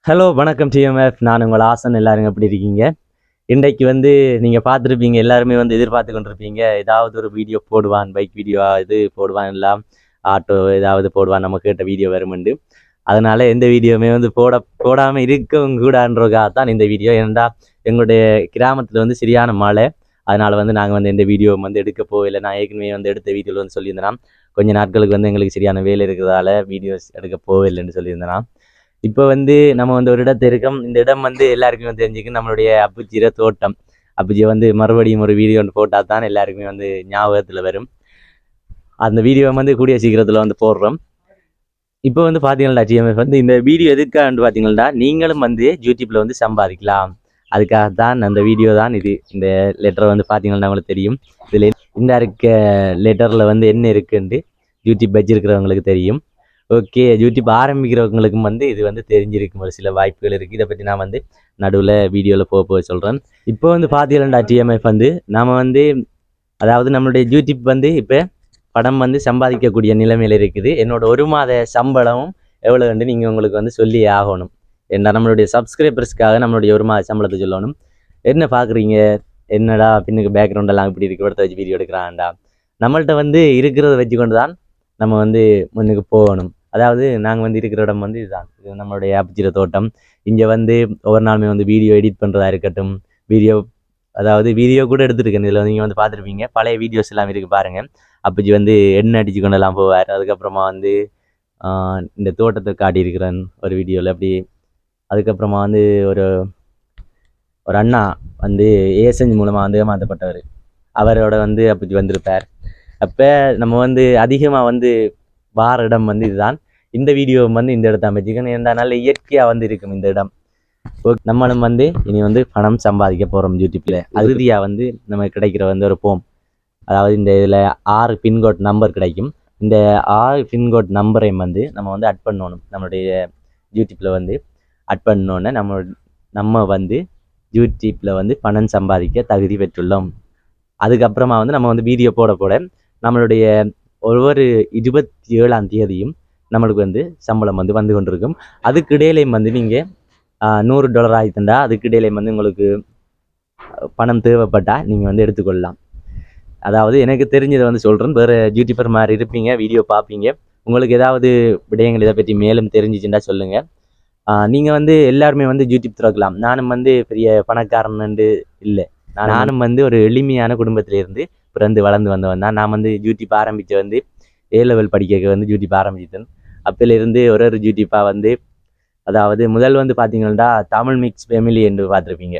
Hello வணக்கம் TMF. நான் உங்கள் ஆசன். எல்லாரும் எப்படி இருக்கீங்க? இன்றைக்கு வந்து நீங்கள் பார்த்துருப்பீங்க, எல்லாருமே வந்து எதிர்பார்த்து கொண்டிருப்பீங்க, ஏதாவது ஒரு வீடியோ போடுவான், பைக் வீடியோ இது போடுவான், எல்லாம் ஆட்டோ ஏதாவது போடுவான், நம்ம கேட்ட வீடியோ வருமெண்டு. அதனால எந்த வீடியோவுமே வந்து போடாமல் இருக்கவும் கூடாதுன்றதுக்காக தான் இந்த வீடியோ. ஏன்னா எங்களுடைய கிராமத்தில் வந்து சரியான மழை. அதனால் வந்து நாங்கள் வந்து எந்த வீடியோவும் வந்து எடுக்க போகலை. நான் ஏற்கனவே வந்து எடுத்த வீடியோவில் வந்து சொல்லியிருந்தேன், கொஞ்சம் நாட்களுக்கு வந்து எங்களுக்கு சரியான வேலை இருக்கிறதால வீடியோஸ் எடுக்க போகலைன்னு சொல்லியிருந்தேன். இப்போ வந்து நம்ம வந்து ஒரு இடத்துல இருக்கோம். இந்த இடம் வந்து எல்லாருக்குமே வந்து தெரிஞ்சுக்கு நம்மளுடைய அப்புச்சிர தோட்டம். அப்புச்சியை வந்து மறுபடியும் ஒரு வீடியோ ஒன்று போட்டால் தான் எல்லாருக்குமே வந்து ஞாபகத்தில் வரும். அந்த வீடியோ வந்து கூடிய சீக்கிரத்தில் வந்து போடுறோம். இப்போ வந்து பார்த்தீங்கன்னா டிஎம்எஃப் வந்து இந்த வீடியோ எதுக்கான்னு பார்த்தீங்கன்னா, நீங்களும் வந்து யூடியூப்பில் வந்து சம்பாதிக்கலாம். அதுக்காக தான் அந்த வீடியோ தான் இது. இந்த லெட்டரை வந்து பார்த்தீங்கன்னா உங்களுக்கு தெரியும். இதில் இந்த இருக்க லெட்டரில் வந்து என்ன இருக்குன்ட்டு யூடியூப் வச்சிருக்கிறவங்களுக்கு தெரியும். ஓகே, யூடியூப் ஆரம்பிக்கிறவங்களுக்கும் வந்து இது வந்து தெரிஞ்சிருக்கும், ஒரு சில வாய்ப்புகள் இருக்குது. இதை பற்றி நான் வந்து நடுவில் வீடியோவில் போக சொல்கிறேன். இப்போ வந்து பார்த்தீங்கன்னா டிஎம்எஃப் வந்து நம்ம வந்து அதாவது நம்மளுடைய யூடியூப் வந்து இப்போ படம் வந்து சம்பாதிக்கக்கூடிய நிலைமையில் இருக்குது. என்னோட ஒரு மாத சம்பளமும் எவ்வளோன்னு நீங்கள் உங்களுக்கு வந்து சொல்லி ஆகணும். ஏன்னா நம்மளுடைய சப்ஸ்கிரைபர்ஸ்க்காக நம்மளுடைய ஒரு மாத சம்பளத்தை சொல்லணும். என்ன பார்க்குறீங்க, என்னடா பின்னுக்கு பேக்ரவுண்டெல்லாம் இப்படி இருக்கு, இடத்த வச்சு வீடியோ எடுக்கிறான்டா. நம்மள்கிட்ட வந்து இருக்கிறத வச்சு கொண்டு தான் நம்ம வந்து முன்னுக்கு போகணும். அதாவது நாங்கள் வந்து இருக்கிற இடம் வந்து இதுதான், இது நம்மளுடைய அப்புச்சிர தோட்டம். இங்கே வந்து ஒவ்வொரு நாளுமே வந்து வீடியோ எடிட் பண்ணுறதா இருக்கட்டும், வீடியோ அதாவது வீடியோ கூட எடுத்துருக்கேன். இதில் நீங்கள் வந்து பார்த்துருப்பீங்க, பழைய வீடியோஸ் எல்லாம் இருக்குது பாருங்கள். அப்பச்சி வந்து எண்ணெய் அடித்து கொண்டெல்லாம் போவார். அதுக்கப்புறமா வந்து இந்த தோட்டத்தை காட்டியிருக்கிறேன் ஒரு வீடியோவில் அப்படி. அதுக்கப்புறமா வந்து ஒரு ஒரு அண்ணா வந்து ஏசஞ்சி மூலமாக வந்து ஏமாற்றப்பட்டவர், அவரோட வந்து அப்பச்சி வந்திருப்பார். அப்போ நம்ம வந்து அதிகமாக வந்து வார இடம் வந்து இதுதான். இந்த வீடியோ வந்து இந்த இடத்த அமைச்சிக்கணும். ஏன்னா நல்ல இயற்கையாக வந்து இருக்கும் இந்த இடம். நம்மளும் வந்து இனி வந்து பணம் சம்பாதிக்க போகிறோம் யூடியூப்பில். அறுதியாக வந்து நமக்கு கிடைக்கிற வந்து ஒரு போம், அதாவது இந்த இதில் 6 பின்கோட் நம்பர் கிடைக்கும். இந்த 6 பின்கோட் நம்பரையும் வந்து நம்ம வந்து அட் பண்ணணும். நம்மளுடைய யூடியூப்பில் வந்து அட் பண்ணோன்னே நம்ம வந்து யூடியூப்பில் வந்து பணம் சம்பாதிக்க தகுதி பெற்றுள்ளோம். அதுக்கப்புறமா வந்து நம்ம வந்து வீடியோ போட நம்மளுடைய ஒவ்வொரு 27ஆம் தேதியும் நம்மளுக்கு வந்து சம்பளம் வந்து கொண்டிருக்கும். அதுக்கு இடையிலையும் வந்து நீங்கள் $100 ஆகித்தண்டா, அதுக்கு இடையிலையும் வந்து உங்களுக்கு பணம் தேவைப்பட்டால் நீங்கள் வந்து எடுத்துக்கொள்ளலாம். அதாவது எனக்கு தெரிஞ்சதை வந்து சொல்கிறேன். வேறு யூடியூபர் மாதிரி இருப்பீங்க, வீடியோ பார்ப்பீங்க, உங்களுக்கு ஏதாவது விடயங்கள் இதை பற்றி மேலும் தெரிஞ்சிச்சுன்னா சொல்லுங்கள். நீங்கள் வந்து எல்லாருமே வந்து யூடியூப் திறக்கலாம். நானும் வந்து பெரிய பணக்காரன்னு இல்லை. நானும் வந்து ஒரு எளிமையான குடும்பத்திலேருந்து பிறந்து வளர்ந்து வந்தவன் தான். நான் வந்து யூடியூப் ஆரம்பித்து வந்து A லெவல் படிக்க வந்து யூடியூப் ஆரம்பிச்சிட்டேன். அப்போலேருந்து ஒரு யூடியூப்பாக வந்து, அதாவது முதல் வந்து பார்த்தீங்கன்னா தமிழ் மிக்ஸ் ஃபேமிலி என்று பார்த்துருப்பீங்க.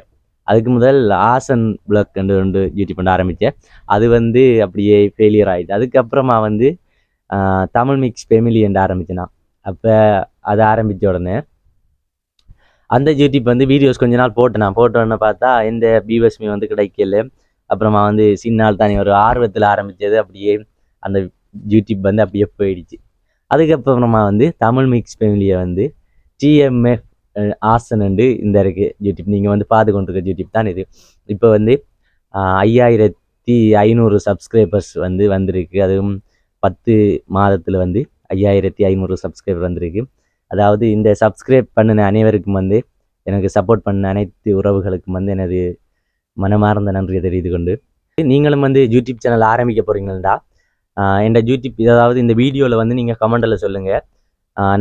அதுக்கு முதல் ஆசன் பிளாக் என்று ஒன்று யூடியூப் பண்ண ஆரம்பித்தேன். அது வந்து அப்படியே ஃபெயிலியர் ஆகிடுது. அதுக்கப்புறமா வந்து தமிழ் மிக்ஸ் ஃபேமிலி என்று ஆரம்பித்தேன் நான். அப்போ அதை ஆரம்பித்த உடனே அந்த யூடியூப் வந்து வீடியோஸ் கொஞ்ச நாள் போட்டோன்னு பார்த்தா எந்த வியூவர்ஸுமே வந்து கிடைக்கல. அப்புறமா வந்து சின்னால் தானே ஒரு ஆர்வத்தில் ஆரம்பித்தது, அப்படியே அந்த யூடியூப் வந்து அப்படியே போயிடுச்சு. அதுக்கப்புறமா வந்து தமிழ் மிக்ஸ் ஃபேமிலியை வந்து டிஎம்எஃப் ஆசன் இந்த இருக்குது யூடியூப். நீங்கள் வந்து பார்த்து கொண்டிருக்க யூடியூப் தான் இது. இப்போ வந்து 5500 சப்ஸ்கிரைபர்ஸ் வந்து வந்திருக்கு. அதுவும் 10 மாதத்தில் வந்து 5500 சப்ஸ்கிரைபர் வந்திருக்கு. அதாவது இந்த சப்ஸ்கிரைப் பண்ணின அனைவருக்கும் வந்து, எனக்கு சப்போர்ட் பண்ண அனைத்து உறவுகளுக்கும் வந்து எனது மனமார்ந்த நன்றியை தெரிவித்து கொண்டு, நீங்களும் வந்து யூடியூப் சேனல் ஆரம்பிக்க போகிறீங்களா, என் யூடியூப் அதாவது இந்த வீடியோவில் வந்து நீங்கள் கமெண்டில் சொல்லுங்கள்.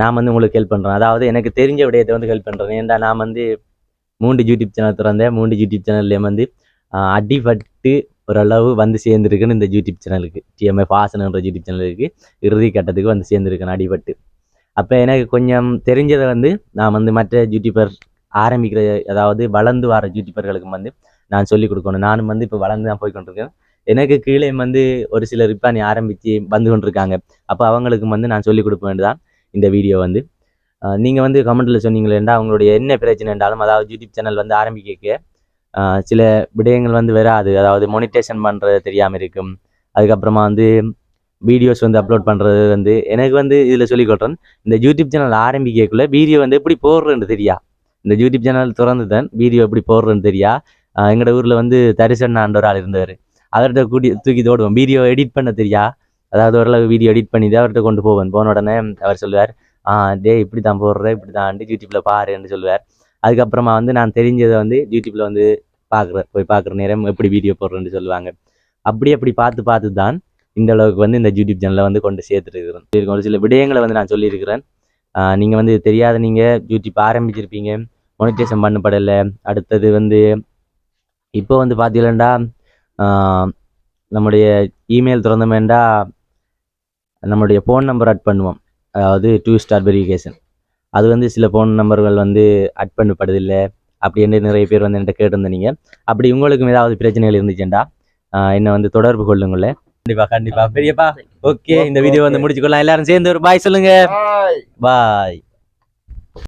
நான் வந்து உங்களுக்கு ஹெல்ப் பண்ணுறேன். அதாவது எனக்கு தெரிஞ்ச விடயத்தை வந்து ஹெல்ப் பண்ணுறேன். ஏன்டா நான் வந்து 3 யூடியூப் சேனல் திறந்தேன். 3 யூடியூப் சேனல்லையும் வந்து அடிபட்டு ஓரளவு வந்து சேர்ந்துருக்குன்னு இந்த யூடியூப் சேனலுக்கு, டிஎம்எஃப் ஆசனன்ற யூடியூப் சேனலுக்கு இறுதி கட்டத்துக்கு வந்து சேர்ந்துருக்கேன் அடிபட்டு. அப்போ எனக்கு கொஞ்சம் தெரிஞ்சதை வந்து நான் வந்து மற்ற யூடியூபர் ஆரம்பிக்கிற, அதாவது வளர்ந்து வர யூடியூபர்களுக்கு வந்து நான் சொல்லிக் கொடுக்கணும். நானும் வந்து இப்போ வளர்ந்து தான் போய் கொண்டிருக்கேன். எனக்கு கீழே வந்து ஒரு சிலர் இப்போ நீ ஆரம்பித்து வந்து கொண்டிருக்காங்க. அப்போ அவங்களுக்கு வந்து நான் சொல்லிக் கொடுக்க வேண்டியதான் இந்த வீடியோ வந்து. நீங்கள் வந்து கமெண்ட்டில் சொன்னீங்களேண்டா அவங்களுடைய என்ன பிரச்சனை என்றாலும், அதாவது யூடியூப் சேனல் வந்து ஆரம்பிக்க சில விடயங்கள் வந்து வராது. அதாவது மோனிட்டேஷன் பண்ணுறது தெரியாமல் இருக்கும். அதுக்கப்புறமா வந்து வீடியோஸ் வந்து அப்லோட் பண்ணுறது வந்து எனக்கு வந்து இதில் சொல்லிக் கொடுறேன். இந்த யூடியூப் சேனல் ஆரம்பிக்கக்குள்ளே வீடியோ வந்து எப்படி போடுறேன்னு தெரியா. இந்த யூடியூப் சேனல் திறந்து தான் வீடியோ எப்படி போடுறேன்னு தெரியா. எங்களோட ஊரில் வந்து தரிசனான்ற ஒரு ஆள் இருந்தவர். அவர்கிட்ட தூக்கி தோடுவோம். வீடியோ எடிட் பண்ண தெரியா, அதாவது ஓரளவு வீடியோ எடிட் பண்ணி தான் அவர்கிட்ட கொண்டு போவேன். போன உடனே அவர் சொல்லுவார், டே இப்படி தான் போடுற இப்படி தான் யூடியூப்பில் பாருன்னு சொல்லுவார். அதுக்கப்புறமா வந்து நான் தெரிஞ்சதை வந்து யூடியூப்பில் வந்து போய் பார்க்குற நேரம் எப்படி வீடியோ போடுறேன்னு சொல்லுவாங்க. அப்படி பார்த்து தான் இந்த அளவுக்கு வந்து இந்த யூடியூப் சேனலை வந்து கொண்டு சேர்த்துருக்கிறேன். ஒரு சில விடயங்களை வந்து நான் சொல்லியிருக்கிறேன். நீங்கள் வந்து தெரியாத நீங்கள் யூடியூப் ஆரம்பிச்சிருப்பீங்க, மொனிட்டேஷன் பண்ணப்படலை. அடுத்தது வந்து இப்போ வந்து பார்த்தீங்கன்னா நம்முடைய இமெயில் திறந்தோமேண்டா நம்மளுடைய ஃபோன் நம்பர் அட் பண்ணுவோம். அதாவது 2 ஸ்டார் வெரிஃபிகேஷன். அது வந்து சில ஃபோன் நம்பர்கள் வந்து அட் பண்ணப்படுதில்லை அப்படின்னு நிறைய பேர் வந்து என்கிட்ட கேட்டிருந்தீங்க. அப்படி உங்களுக்கும் ஏதாவது பிரச்சனைகள் இருந்துச்சுண்டா என்னை வந்து தொடர்பு கொள்ளுங்களேன். கண்டிப்பா பெரியப்பா. ஓகே, இந்த வீடியோ வந்து முடிச்சுக்கொள்ளலாம். எல்லாரும் சேர்ந்து ஒரு பாய் சொல்லுங்க. பாய்.